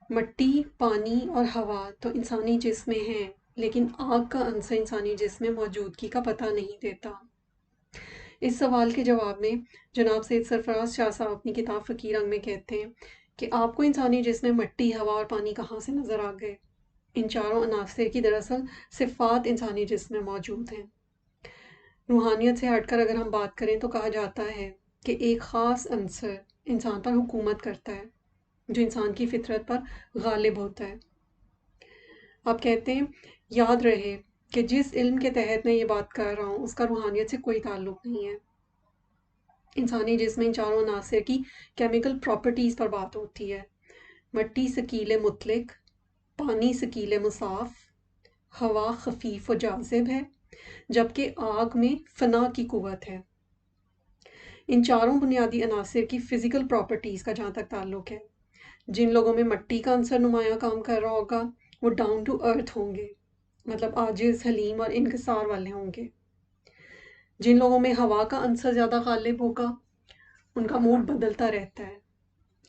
مٹی، پانی اور ہوا تو انسانی جسم میں ہیں، لیکن آگ کا عنصر انسانی جسم میں موجودگی کا پتہ نہیں دیتا۔ اس سوال کے جواب میں جناب سید سرفراز شاہ صاحب اپنی کتاب فقیر رنگ میں کہتے ہیں کہ آپ کو انسانی جسم میں مٹی، ہوا اور پانی کہاں سے نظر آ گئے؟ ان چاروں عناصر کی دراصل صفات انسانی جسم میں موجود ہیں۔ روحانیت سے ہٹ کر اگر ہم بات کریں تو کہا جاتا ہے کہ ایک خاص عنصر انسان پر حکومت کرتا ہے، جو انسان کی فطرت پر غالب ہوتا ہے۔ آپ کہتے ہیں یاد رہے کہ جس علم کے تحت میں یہ بات کر رہا ہوں اس کا روحانیت سے کوئی تعلق نہیں ہے۔ انسانی جسم میں ان چاروں عناصر کی کیمیکل پراپرٹیز پر بات ہوتی ہے۔ مٹی ثقیل مطلق، پانی ثقیل مصاف، ہوا خفیف و جاذب ہے، جبکہ آگ میں فنا کی قوت ہے۔ ان چاروں بنیادی عناصر کی فزیکل پراپرٹیز کا جہاں تک تعلق ہے، جن لوگوں میں مٹی کا عنصر نمایاں کام کر رہا ہوگا وہ ڈاؤن ٹو ارتھ ہوں گے، مطلب عاجز، حلیم اور انکسار والے ہوں گے۔ جن لوگوں میں ہوا کا عنصر زیادہ غالب ہوگا ان کا موڈ بدلتا رہتا ہے،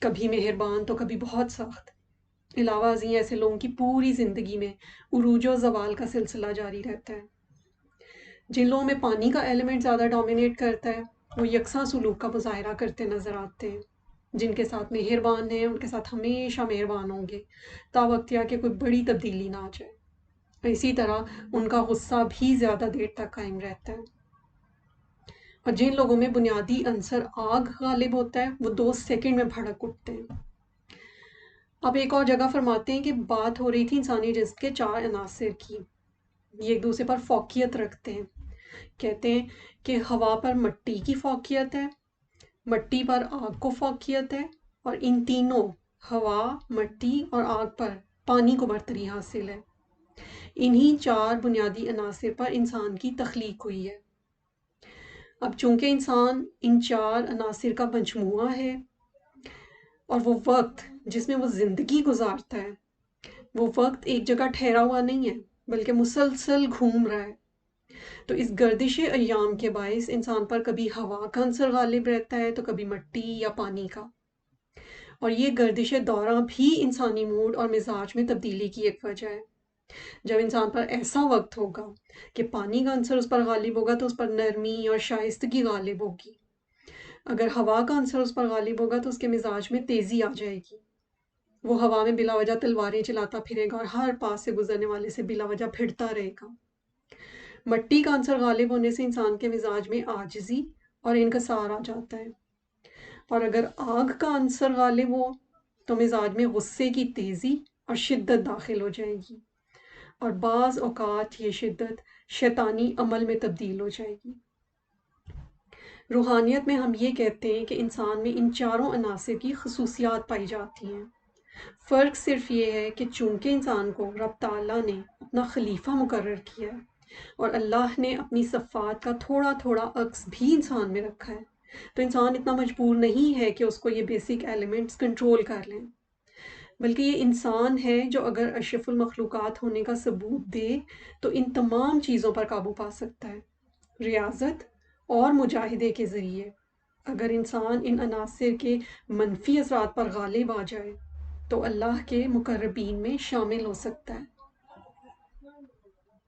کبھی مہربان تو کبھی بہت سخت۔ علاوہ ازیں ایسے لوگوں کی پوری زندگی میں عروج و زوال کا سلسلہ جاری رہتا ہے۔ جن لوگوں میں پانی کا ایلیمنٹ زیادہ ڈومینیٹ کرتا ہے وہ یکساں سلوک کا مظاہرہ کرتے نظر آتے ہیں۔ جن کے ساتھ مہربان ہیں ان کے ساتھ ہمیشہ مہربان ہوں گے تاوقتیا کہ کوئی بڑی تبدیلی نہ آ جائے۔ اسی طرح ان کا غصہ بھی زیادہ دیر تک قائم رہتا ہے۔ اور جن لوگوں میں بنیادی عنصر آگ غالب ہوتا ہے وہ 2 سیکنڈ میں بھڑک اٹھتے ہیں۔ اب ایک اور جگہ فرماتے ہیں کہ بات ہو رہی تھی انسانی جسم کے 4 عناصر کی، یہ ایک دوسرے پر فوقیت رکھتے ہیں۔ کہتے ہیں کہ ہوا پر مٹی کی فوقیت ہے، مٹی پر آگ کو فوقیت ہے، اور ان تینوں ہوا، مٹی اور آگ پر پانی کو برتری حاصل ہے۔ انہی 4 بنیادی عناصر پر انسان کی تخلیق ہوئی ہے۔ اب چونکہ انسان ان 4 عناصر کا مجموعہ ہے اور وہ وقت جس میں وہ زندگی گزارتا ہے وہ وقت ایک جگہ ٹھہرا ہوا نہیں ہے بلکہ مسلسل گھوم رہا ہے، تو اس گردش ایام کے باعث انسان پر کبھی ہوا کا عنصر غالب رہتا ہے تو کبھی مٹی یا پانی کا، اور یہ گردش دورہ بھی انسانی موڈ اور مزاج میں تبدیلی کی ایک وجہ ہے۔ جب انسان پر ایسا وقت ہوگا کہ پانی کا عنصر اس پر غالب ہوگا تو اس پر نرمی اور شائستگی غالب ہوگی، اگر ہوا کا عنصر اس پر غالب ہوگا تو اس کے مزاج میں تیزی آ جائے گی، وہ ہوا میں بلا وجہ تلواریں چلاتا پھرے گا اور ہر پاس سے گزرنے والے سے بلا وجہ پھرتا رہے گا۔ مٹی کا عنصر غالب ہونے سے انسان کے مزاج میں عاجزی اور انکسار آ جاتا ہے، اور اگر آگ کا عنصر غالب ہو تو مزاج میں غصے کی تیزی اور شدت داخل ہو جائے گی، اور بعض اوقات یہ شدت شیطانی عمل میں تبدیل ہو جائے گی۔ روحانیت میں ہم یہ کہتے ہیں کہ انسان میں ان 4 عناصر کی خصوصیات پائی جاتی ہیں، فرق صرف یہ ہے کہ چونکہ انسان کو رب تعالیٰ نے اپنا خلیفہ مقرر کیا ہے اور اللہ نے اپنی صفات کا تھوڑا تھوڑا عکس بھی انسان میں رکھا ہے، تو انسان اتنا مجبور نہیں ہے کہ اس کو یہ بیسک ایلیمنٹس کنٹرول کر لیں، بلکہ یہ انسان ہے جو اگر اشرف المخلوقات ہونے کا ثبوت دے تو ان تمام چیزوں پر قابو پا سکتا ہے، ریاضت اور مجاہدے کے ذریعے۔ اگر انسان ان عناصر کے منفی اثرات پر غالب آ جائے تو اللہ کے مقربین میں شامل ہو سکتا ہے۔